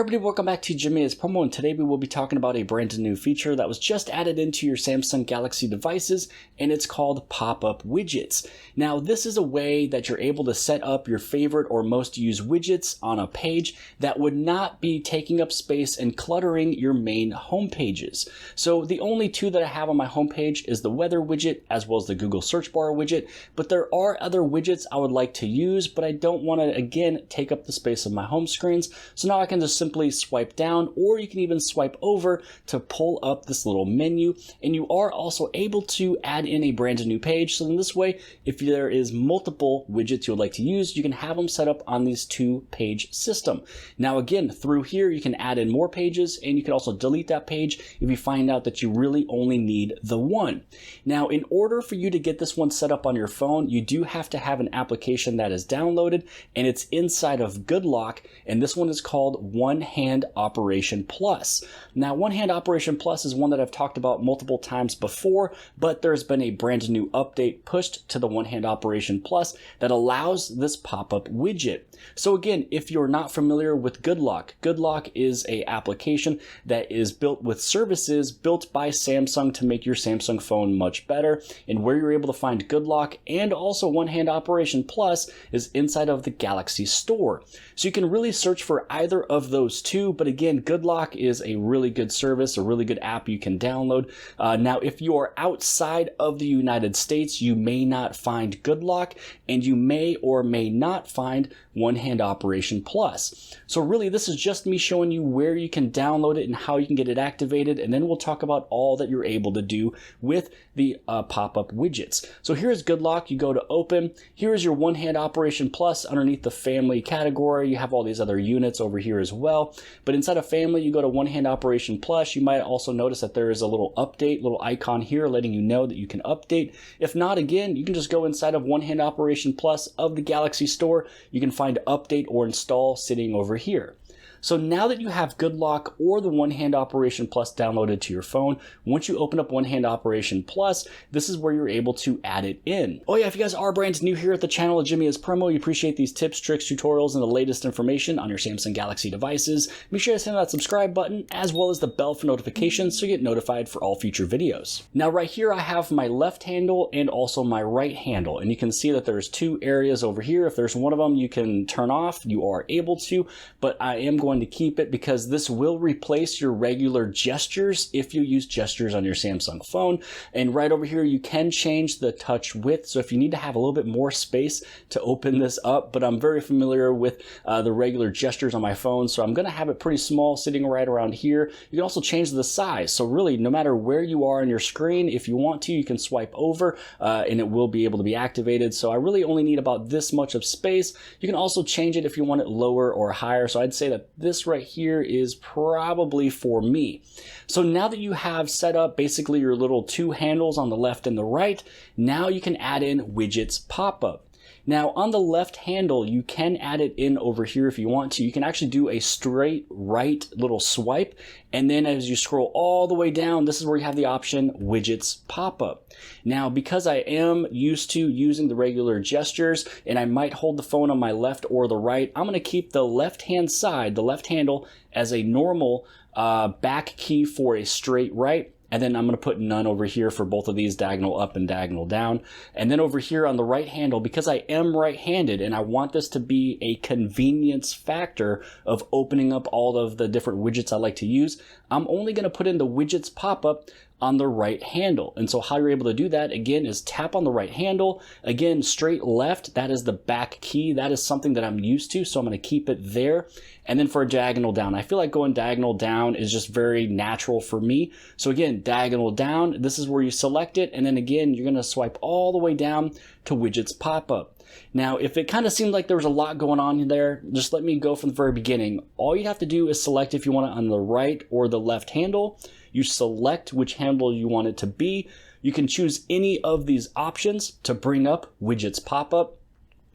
everybody, welcome back to Widgets Promo, and today we will be talking about a brand new feature that was just added into your Samsung Galaxy devices, and it's called pop-up widgets. Now, this is a way that you're able to set up your favorite or most used widgets on a page that would not be taking up space and cluttering your main home pages. So the only two that I have on my home page is the weather widget as well as the Google search bar widget, but there are other widgets I would like to use, but I don't want to, again, take up the space of my home screens. So now I can just simply swipe down, or you can even swipe over to pull up this little menu, and you are also able to add in a brand new page. So in this way, if there is multiple widgets you would like to use, you can have them set up on this two-page system. Now again, through here you can add in more pages, and you can also delete that page if you find out that you really only need the one. Now, in order for you to get this one set up on your phone, you do have to have an application that is downloaded, and it's inside of GoodLock, and this one is called One Hand Operation Plus. Now, One Hand Operation Plus is one that I've talked about multiple times before, but there's been a brand new update pushed to the One Hand Operation Plus that allows this pop-up widget. So again, if you're not familiar with GoodLock, GoodLock is an application that is built with services built by Samsung to make your Samsung phone much better. And where you're able to find GoodLock and also One Hand Operation Plus is inside of the Galaxy Store. So you can really search for either of those two, but again, GoodLock is a really good service, a really good app you can download. Now, if you are outside of the United States, you may not find GoodLock, and you may or may not find One Hand Operation Plus. So really, this is just me showing you where you can download it and how you can get it activated, and then we'll talk about all that you're able to do with the pop-up widgets. So here's GoodLock. You go to open. Here's your One Hand Operation Plus underneath the family category. You have all these other units over here as well. But inside of family, you go to One Hand Operation Plus. You might also notice that there is a little update, little icon here letting you know that you can update. If not, again, you can just go inside of One Hand Operation Plus of the Galaxy Store. You can find update or install sitting over here. So now that you have GoodLock or the One Hand Operation Plus downloaded to your phone, once you open up One Hand Operation Plus, this is where you're able to add it in. Oh yeah, if you guys are brand new here at the channel at Widgets Promo, you appreciate these tips, tricks, tutorials, and the latest information on your Samsung Galaxy devices, make sure to hit that subscribe button as well as the bell for notifications so you get notified for all future videos. Now right here I have my left handle and also my right handle, and you can see that there's two areas over here. If there's one of them you can turn off, you are able to, but I am going to keep it because this will replace your regular gestures if you use gestures on your Samsung phone. And right over here you can change the touch width, so if you need to have a little bit more space to open this up, but I'm very familiar with the regular gestures on my phone, so I'm going to have it pretty small sitting right around here. You can also change the size, so really no matter where you are on your screen, if you want to, you can swipe over and it will be able to be activated. So I really only need about this much of space. You can also change it if you want it lower or higher, so I'd say that this right here is probably for me. So now that you have set up basically your little two handles on the left and the right, now you can add in Widgets Pop-up. Now on the left handle, you can add it in over here if you want to. You can actually do a straight right little swipe, and then as you scroll all the way down, this is where you have the option Widgets Pop-up. Now, because I am used to using the regular gestures and I might hold the phone on my left or the right, I'm going to keep the left hand side, the left handle, as a normal back key for a straight right. And then I'm going to put none over here for both of these, diagonal up and diagonal down. And then over here on the right handle, because I am right-handed and I want this to be a convenience factor of opening up all of the different widgets I like to use, I'm only going to put in the Widgets Pop-up on the right handle. And so how you're able to do that, again, is tap on the right handle. Again, straight left, that is the back key. That is something that I'm used to, so I'm going to keep it there. And then for a diagonal down, I feel like going diagonal down is just very natural for me. So again, diagonal down, this is where you select it. And then again, you're going to swipe all the way down to Widgets Pop-up. Now, if it kind of seemed like there was a lot going on there, just let me go from the very beginning. All you have to do is select if you want it on the right or the left handle. You select which handle you want it to be. You can choose any of these options to bring up Widgets Pop-up.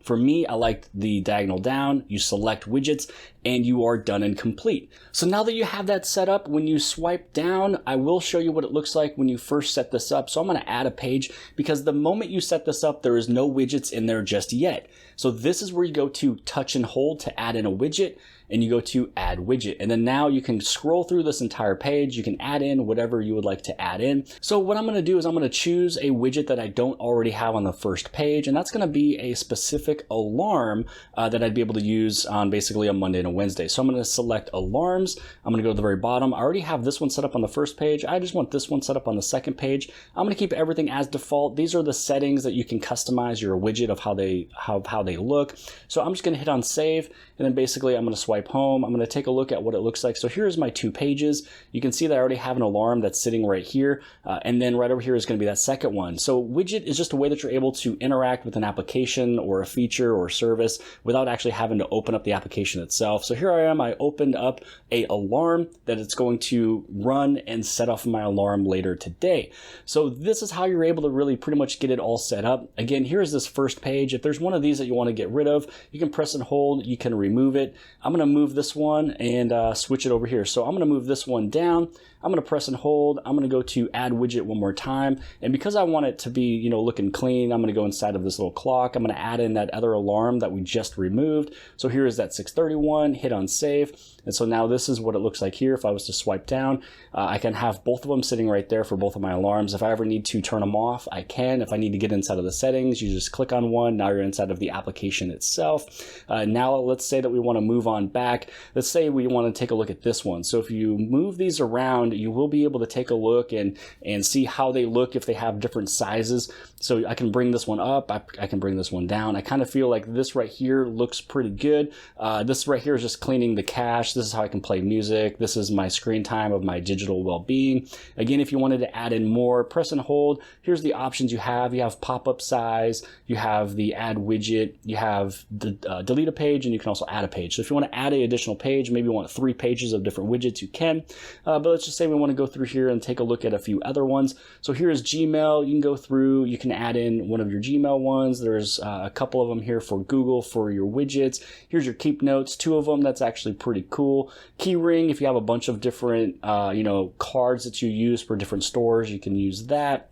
For me, I liked the diagonal down. You select widgets and you are done and complete. So now that you have that set up, when you swipe down, I will show you what it looks like when you first set this up. So I'm going to add a page because the moment you set this up, there is no widgets in there just yet. So this is where you go to touch and hold to add in a widget. and you go to add widget. And then now you can scroll through this entire page. You can add in whatever you would like to add in. So what I'm going to do is I'm going to choose a widget that I don't already have on the first page, and that's going to be a specific alarm that I'd be able to use on basically a Monday and a Wednesday. So I'm going to select alarms. I'm going to go to the very bottom. I already have this one set up on the first page. I just want this one set up on the second page. I'm going to keep everything as default. These are the settings that you can customize your widget of how they look. So I'm just going to hit on save, and then basically I'm going to swipe home. I'm going to take a look at what it looks like. So here's my 2 pages. You can see that I already have an alarm that's sitting right here, and then right over here is going to be that second one. So widget is just a way that you're able to interact with an application or a feature or service without actually having to open up the application itself. So here I am. I opened up a alarm that it's going to run and set off my alarm later today. So this is how you're able to really pretty much get it all set up. Again, here's this first page. If there's one of these that you want to get rid of, you can press and hold. You can remove it. I'm going to move this one and switch it over here. So I'm going to move this one down. I'm going to press and hold. I'm going to go to add widget one more time. And because I want it to be, looking clean, I'm going to go inside of this little clock. I'm going to add in that other alarm that we just removed. So here is that 6:31, hit on save. And so now this is what it looks like here. If I was to swipe down, I can have both of them sitting right there for both of my alarms. If I ever need to turn them off, I can. If I need to get inside of the settings, you just click on one. Now you're inside of the application itself. Now let's say that we want to move on back. Let's say we want to take a look at this one. So if you move these around, you will be able to take a look and see how they look if they have different sizes. So I can bring this one up, I can bring this one down. I kind of feel like this right here looks pretty good. This right here is just cleaning the cache. This is how I can play music. This is my screen time of my digital well-being. Again, if you wanted to add in more, press and hold. Here's the options you have. You have pop-up size, you have the add widget, you have the delete a page, and you can also add a page. So if you want to add an additional page, maybe you want 3 pages of different widgets, you can. But let's just say we want to go through here and take a look at a few other ones. So here is Gmail. You can go through, you can add in one of your Gmail ones. There's a couple of them here for Google for your widgets. Here's your keep notes, 2 of them. That's actually pretty cool. Keyring, if you have a bunch of different, cards that you use for different stores, you can use that.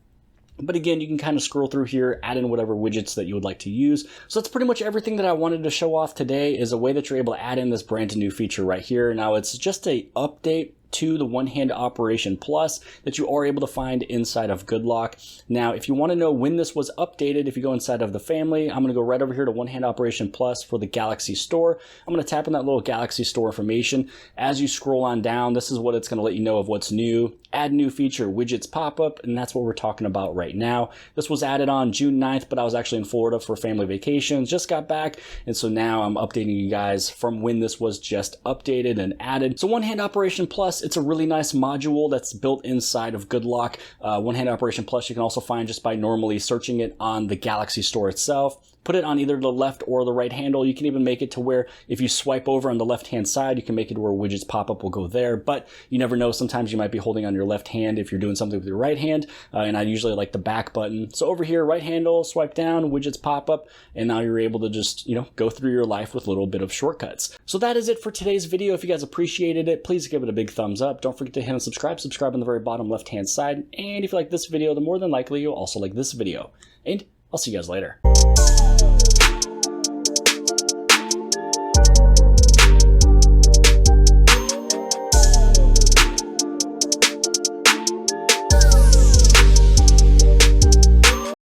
But again, you can kind of scroll through here, add in whatever widgets that you would like to use. So that's pretty much everything that I wanted to show off today, is a way that you're able to add in this brand new feature right here. Now it's just a update to the One-Hand Operation Plus that you are able to find inside of GoodLock. Now, if you want to know when this was updated, if you go inside of the family, I'm going to go right over here to One-Hand Operation Plus for the Galaxy Store. I'm going to tap on that little Galaxy Store information. As you scroll on down, this is what it's going to let you know of what's new. Add new feature, Widgets Pop-up, and that's what we're talking about right now. This was added on June 9th, but I was actually in Florida for family vacations, just got back, and so now I'm updating you guys from when this was just updated and added. So One-Hand Operation Plus, it's a really nice module that's built inside of GoodLock. One-Hand Operation Plus you can also find just by normally searching it on the Galaxy Store itself. Put it on either the left or the right handle. You can even make it to where if you swipe over on the left-hand side, you can make it where Widgets Pop-up will go there. But you never know. Sometimes you might be holding on your left hand if you're doing something with your right hand. And I usually like the back button. So over here, right handle, swipe down, Widgets Pop-up, and now you're able to just, go through your life with a little bit of shortcuts. So that is it for today's video. If you guys appreciated it, please give it a big thumbs up. Don't forget to hit and subscribe. Subscribe on the very bottom left-hand side. And if you like this video, then more than likely you'll also like this video. And I'll see you guys later.